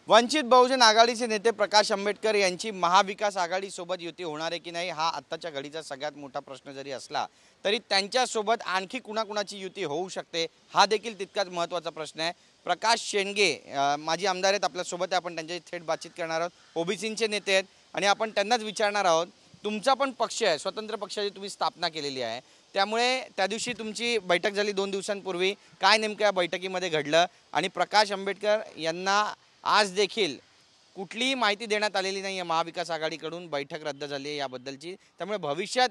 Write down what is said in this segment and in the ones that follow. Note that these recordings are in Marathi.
वंचित बहुजन आघाडीचे नेते प्रकाश आंबेडकर यांची महाविकास आघाडी सोबत युती होणार आहे की नाही हा आत्ताच्या घडीचा सगळ्यात मोठा प्रश्न जरी असला तरी त्यांच्यासोबत आणखी कुणाकुणाची युती होऊ शकते हा देखील तितकाच महत्त्वाचा प्रश्न आहे। प्रकाश शेंडगे माजी आमदार आहेत आपल्यासोबत, आपण त्यांच्याशी थेट बातचीत करणार आहोत। ओबीसीचे नेते आहेत आणि आपण त्यांनाच विचारणार आहोत, तुमचा पण पक्ष आहे, स्वतंत्र पक्षाची तुम्ही स्थापना केलेली आहे, त्यामुळे त्या दिवशी तुमची बैठक झाली 2 दिवसांपूर्वी, काय नेमकं या बैठकीमध्ये घडलं आणि प्रकाश आंबेडकर यांना आज देखील कुठलीही माहिती देण्यात आलेली नाही आहे महाविकास आघाडीकडून बैठक रद्द झाली आहे याबद्दलची, त्यामुळे भविष्यात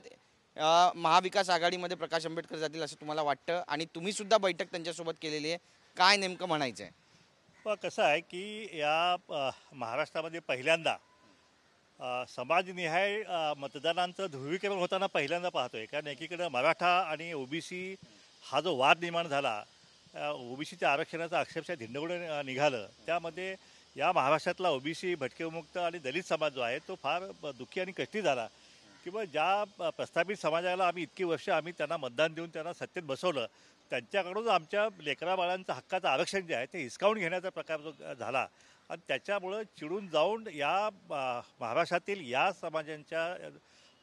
महाविकास आघाडीमध्ये प्रकाश आंबेडकर जातील असं तुम्हाला वाटतं आणि तुम्ही सुद्धा बैठक त्यांच्यासोबत केलेली आहे, काय नेमकं म्हणायचं आहे? कसं आहे की या महाराष्ट्रामध्ये पहिल्यांदा समाजनिहाय मतदानांचं ध्रुवीकरण होताना पहिल्यांदा पाहतोय। कारण एकीकडे मराठा आणि ओबीसी हा जो वाद निर्माण झाला, ओबीसीच्या आरक्षणाचा अक्षरशः धिंडवडं निघालं, त्यामध्ये या महाराष्ट्रातला ओबीसी भटकेविमुक्त आणि दलित समाज जो आहे तो फार दुःखी आणि कष्टी झाला। किंवा ज्या प्रस्थापित समाजाला आम्ही इतकी वर्ष आम्ही त्यांना मतदान देऊन त्यांना सत्तेत बसवलं, त्यांच्याकडून आमच्या लेकराबाळांचं हक्काचं आरक्षण जे आहे ते हिसकावून घेण्याचा प्रकार जो झाला आणि त्याच्यामुळं चिडून जाऊन या महाराष्ट्रातील या समाजांच्या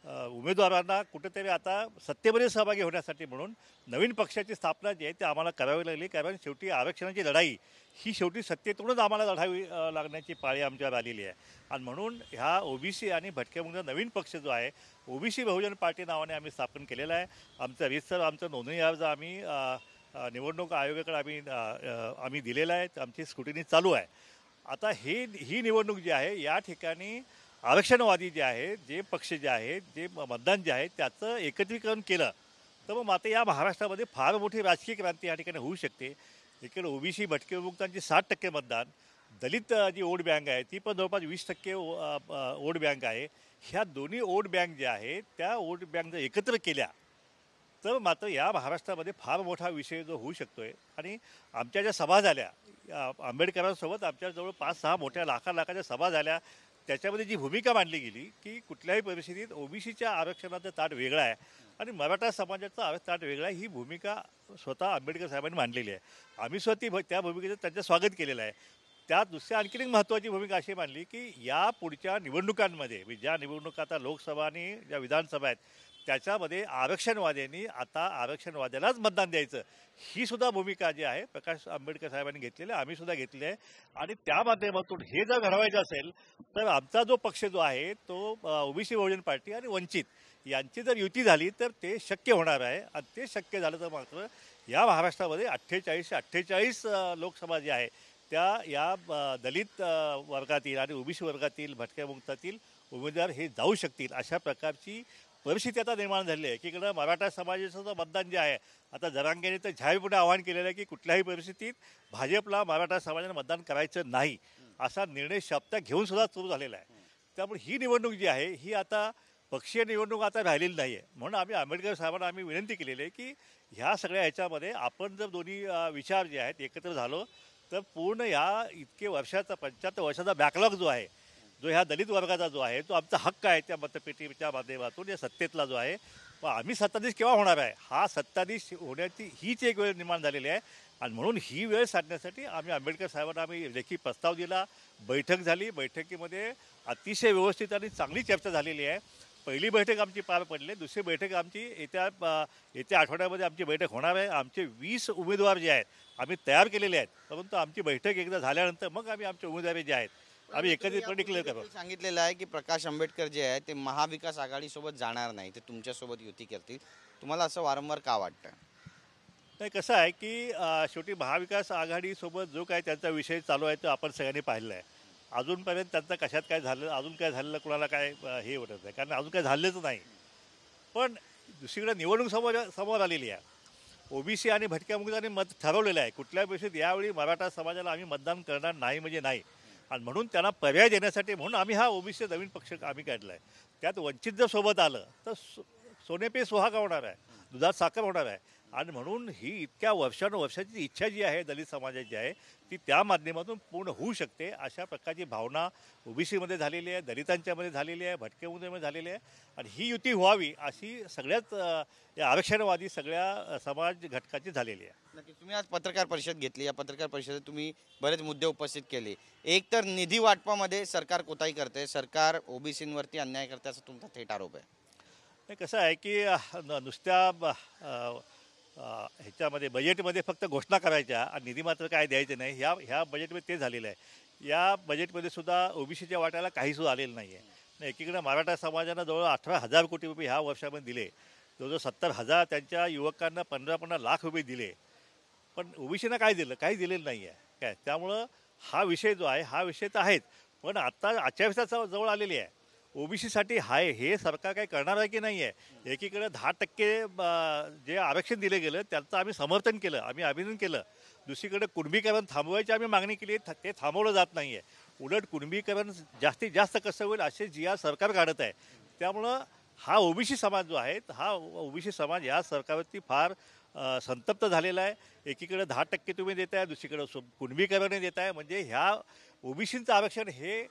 उमेदवारांना कुठेतरी आता सत्तेमध्ये सहभागी होण्यासाठी म्हणून नवीन पक्षाची स्थापना जी आहे ती आम्हाला करावी लागली। कारण शेवटी आरक्षणाची लढाई ही शेवटी सत्तेतूनच आम्हाला लढावी लागण्याची पाळी आमच्यावर आलेली आहे आणि म्हणून ह्या ओबीसी आणि भटक्यामुळे नवीन पक्ष जो आहे ओबीसी बहुजन पार्टी नावाने आम्ही स्थापन केलेला आहे। आमचा रीतसर आमचं नोंदणी अर्ज आम्ही निवडणूक आयोगाकडे आम्ही दिलेला आहे, आमची स्क्रुटिनी चालू आहे। आता ही निवडणूक जी आहे या ठिकाणी आरक्षणवादी जे आहे, जे पक्ष जे आहे, जे मतदान जे आहे त्याचं एकत्रीकरण केलं तर मग आता या महाराष्ट्रामध्ये फार मोठी राजकीय क्रांती या ठिकाणी होऊ शकते। इकडे ओबीसी भटकेविमुक्तांची 60% मतदान, दलित जी वोट बँक आहे ती पण जवळपास 20% वोट बँक आहे। ह्या दोन्ही वोट बँक ज्या आहेत त्या वोट बँक जर एकत्र केल्या तर मात्र या महाराष्ट्रामध्ये फार मोठा विषय जो होऊ शकतोय। आणि आमच्या ज्या सभा झाल्या आंबेडकरांसोबत आमच्याजवळ 5-6 मोठ्या लाखाच्या सभा झाल्या, त्याच्यामध्ये जी भूमिका मांडली गेली की कुठल्याही परिस्थितीत ओबीसीच्या आरक्षणाचं ताट वेगळं आहे आणि मराठा समाजाचं ताट वेगळं आहे, ही भूमिका स्वतः आंबेडकर साहेबांनी मांडलेली आहे। आम्ही स्वतः त्या भूमिकेचं त्यांचं स्वागत केलेलं आहे। त्यात दुसऱ्या आणखीन एक महत्त्वाची भूमिका अशी मांडली की या पुढच्या निवडणुकांमध्ये ज्या निवडणुका आता लोकसभा आणि ज्या विधानसभा आहेत त्याच्यामध्ये आरक्षणवाद्यांनी आता आरक्षणवाद्यालाच मतदान द्यायचं, ही सुद्धा भूमिका जी आहे प्रकाश आंबेडकर साहेबांनी घेतलेली आहे, आम्ही सुद्धा घेतली आहे। आणि त्या माध्यमातून हे जर घडवायचं असेल तर आमचा जो पक्ष जो आहे तो ओबीसी बहुजन पार्टी आणि वंचित यांची जर युती झाली तर ते शक्य होणार आहे आणि ते शक्य झालं तर मात्र या महाराष्ट्रामध्ये 48 लोकसभा जी आहे त्या या दलित वर्गातील आणि ओबीसी वर्गातील भटक्यामुक्तातील उमेदवार हे जाऊ शकतील, अशा प्रकारची परिस्थिती आता निर्माण झाली आहे। एकीकडं मराठा समाजाचं मतदान जे आहे आता जरांगेने तर जाहीरपणे आवाहन केलेलं आहे की कुठल्याही परिस्थितीत भाजपला मराठा समाजाने मतदान करायचं नाही असा निर्णय शब्द घेऊन सुद्धा सुरू झालेला आहे। त्यामुळे ही निवडणूक जी आहे ही आता पक्षीय निवडणूक आता राहिलेली नाही आहे। म्हणून आम्ही आंबेडकर साहेबांना आम्ही विनंती केलेली आहे की ह्या सगळ्या ह्याच्यामध्ये आपण जर दोन्ही विचार जे आहेत एकत्र झालो तर पूर्ण या इतके वर्षाचा 75 वर्षाचा बॅकलॉग जो आहे, जो ह्या दलित वर्गाचा जो आहे तो आमचा हक्क आहे त्या मतपेटीच्या माध्यमातून या सत्तेतला जो आहे, आम्ही सत्ताधीश केव्हा होणार आहे हा सत्ताधीश होण्याची हीच एक वेळ निर्माण झालेली आहे। आणि म्हणून ही वेळ साधण्यासाठी आम्ही आंबेडकर साहेबांना आम्ही लेखी प्रस्ताव दिला, बैठक झाली, बैठकीमध्ये अतिशय व्यवस्थित आणि चांगली चर्चा झालेली आहे। पहिली बैठक आमची पार पडली, दुसरी बैठक आमची येत्या आठवड्यामध्ये आमची बैठक होणार आहे। आमचे 20 उमेदवार जे आहेत आम्ही तयार केलेले आहेत, परंतु आमची बैठक एकदा झाल्यानंतर मग आम्ही आमचे उमेदवार जे आहेत आम्ही एकत्रितपणे डिक्लेअर करू। सांगितलेलं आहे की प्रकाश आंबेडकर जे आहे ते महाविकास आघाडीसोबत जाणार नाही, ते तुमच्यासोबत युती करतील, तुम्हाला असं वारंवार का वाटतं? नाही, कसं आहे की शेवटी महाविकास आघाडीसोबत जो काय त्यांचा विषय चालू आहे तो आपण सगळ्यांनी पाहिलेला आहे। अजूनपर्यंत त्यांचं कशात काय झालं, अजून काय झालेलं कुणाला काय हे होत नाही, कारण अजून काय झालेच नाही। पण दुसरीकडे निवडणूक समोर आलेली आहे, ओबीसी आणि भटक्यामुक्तांनी मत ठरवलेलं आहे कुठल्या परिस्थितीत यावेळी मराठा समाजाला आम्ही मतदान करणार नाही म्हणजे नाही, आणि म्हणून त्यांना पर्याय देण्यासाठी म्हणून आम्ही हा ओबीसी नवीन पक्ष आम्ही काढला आहे। त्यात वंचित जर सोबत आलं तर सोने पे सुहागा होणार आहे, दुधात साखर होणार आहे। आणि म्हणून ही इतक्या वर्षानुवर्षाची इच्छा जी आहे दलित समाजाची आहे ती त्या माध्यमातून पूर्ण होऊ शकते अशा प्रकारची भावना ओबीसीमध्ये झालेली आहे, दलितांच्यामध्ये झालेली आहे, भटक्यांमध्ये झालेली आहे. आणि ही युती व्हावी अशी सगळ्याच या आरक्षणवादी सगळ्या समाज घटकाची झालेली आहे. नक्की. तुम्ही आज पत्रकार परिषद घेतली. या पत्रकार परिषदेत तुम्ही बरेच मुद्दे उपस्थित केले. एक तर निधी वाटपामध्ये सरकार कोताही करते, सरकार ओबीसींवरती अन्याय करते असा तुमचा थेट आरोप आहे. हे कसं आहे की नुसत्या ह्याच्यामध्ये बजेटमध्ये फक्त घोषणा करायच्या आणि निधी मात्र काय द्यायचे नाही. ह्या बजेटमध्ये ते झालेलं आहे. या बजेटमध्ये सुद्धा ओबीसीच्या वाट्याला काहीसुद्धा आलेलं नाही आहे. एकीकडे मराठा समाजानं जवळ 18,000 कोटी रुपये ह्या वर्षामध्ये दिले, जवळजवळ 70,000 त्यांच्या युवकांना 15 लाख रुपये दिले. पण ओबीसीनं काय दिलं? काही दिलेलं नाही आहे काय. त्यामुळं हा विषय जो आहे हा विषय तर आहेच, पण आता आचारसंहिता जवळ आलेली आहे. ओबीसीसाठी हाय हे सरकार काही करणार आहे की नाही आहे. एकीकडे 10% जे आरक्षण दिले गेलं त्याचं आम्ही समर्थन केलं, आम्ही अभिनंदन केलं. दुसरीकडे कुणबीकरण थांबवायची आम्ही मागणी केली, ते थांबवलं जात नाही आहे. उलट कुणबीकरण जास्तीत जास्त कसं होईल असे जी आर सरकार काढत आहे. त्यामुळं हा ओबीसी समाज जो आहे हा ओबीसी समाज या सरकारवरती फार संतप्त झालेला आहे. एकीकडे 10% तुम्ही देत आहे, दुसरीकडे कुणबीकरण देत आहे. म्हणजे ह्या ओबीसीचं आरक्षण हे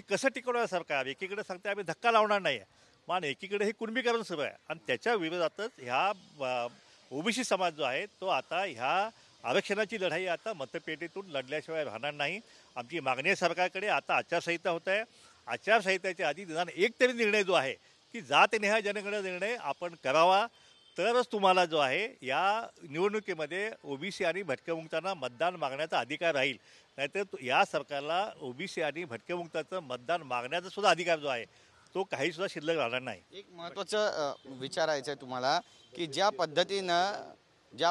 कसं टिकवणार सरकार? एकीकडे सांगते आम्ही धक्का लावणार नाही आहे, पण एकीकडे हे कुणबीकरण सुरू आहे. आणि त्याच्या विरोधातच ह्या ओबीसी समाज जो आहे तो आता ह्या आरक्षणाची लढाई आता मतपेटीतून लढल्याशिवाय राहणार नाही. आमची मागणी आहे सरकारकडे. आता आचारसंहिता होत आहे. आचारसंहितेच्या आधी निदान एक तरी निर्णय जो आहे की जातनिहाय जनगणना निर्णय आपण करावा, तरच तुम्हाला जो आहे या निवडणुकीमध्ये ओबीसी आणि भटक्यामुक्तांना मतदान मागण्याचा अधिकार राहील. नाहीतर या सरकारला ओबीसी आणि भटक्यामुक्ताचं मतदान मागण्याचा सुद्धा अधिकार जो आहे तो काहीसुद्धा शिल्लक राहणार नाही. एक महत्त्वाचं विचारायचं आहे तुम्हाला की ज्या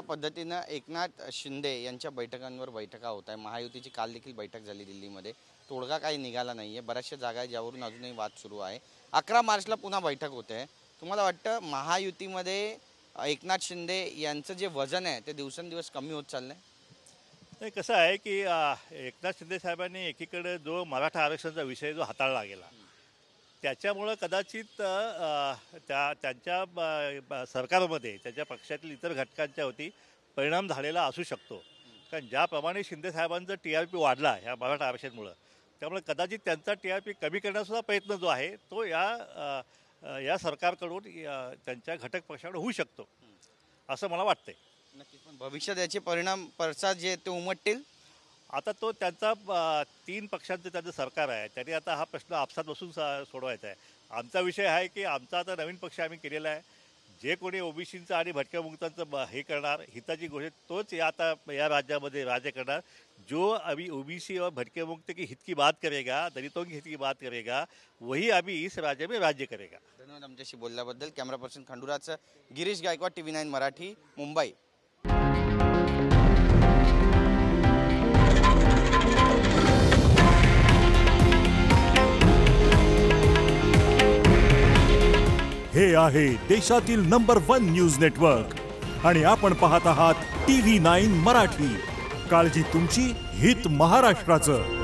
पद्धतीनं एकनाथ शिंदे यांच्या बैठका होत आहे. महायुतीची काल देखील बैठक झाली दिल्लीमध्ये. तोडगा काही निघाला नाही आहे. बऱ्याचशा जागा आहे ज्यावरून अजूनही वाद सुरू आहे. 11 मार्चला पुन्हा बैठक होते आहे. तुम्हाला वाटतं महायुतीमध्ये एकनाथ शिंदे यांचं जे वजन आहे ते दिवसेंदिवस कमी होत चाललं आहे? नाही, कसं आहे की एकनाथ शिंदे साहेबांनी एकीकडे जो मराठा आरक्षणाचा विषय जो हाताळला गेला त्याच्यामुळं कदाचित त्यांच्या सरकारमध्ये त्यांच्या पक्षातील इतर घटकांच्यावरती परिणाम झालेला असू शकतो. कारण ज्याप्रमाणे शिंदे साहेबांचा TRP वाढला ह्या मराठा आरक्षणामुळं, त्यामुळे कदाचित त्यांचा TRP कमी करण्याचा प्रयत्न जो आहे तो या सरकारकडून त्यांच्या घटक पक्षाकडे होऊ शकतो असं मला वाटतंय. नक्कीच. पण भविष्यात याचे पडसाद जे ते उमटतील. आता तो त्यांचा 3 पक्षांचं त्यांचं सरकार आहे. त्यांनी आता हा प्रश्न आपसात बसून सोडवायचा आहे. आमचा विषय आहे की आमचा आता नवीन पक्ष आम्ही केलेला आहे. जे कोणी ओबीसींचं आणि भटक्यामुक्तांचं हे करणार हिताची घोषित तोच आता या राज्यामध्ये राज्य करणार. जो अभी ओबीसी और भटक्यामुक्त की हित की बात करेगा, दलितों की हित की बात करेगा, वही अभी इस राज्य में राज्य करेगा. धन्यवाद आमच्याशी बोलल्याबद्दल. कॅमेरा पर्सन खंडुराचं गिरीश गायकवाड, TV9 मराठी, मुंबई. हे आहे देशातील नंबर 1 न्यूज नेटवर्क आणि आपण पाहत आहात TV9 मराठी. काळजी तुमची, हित महाराष्ट्राचं.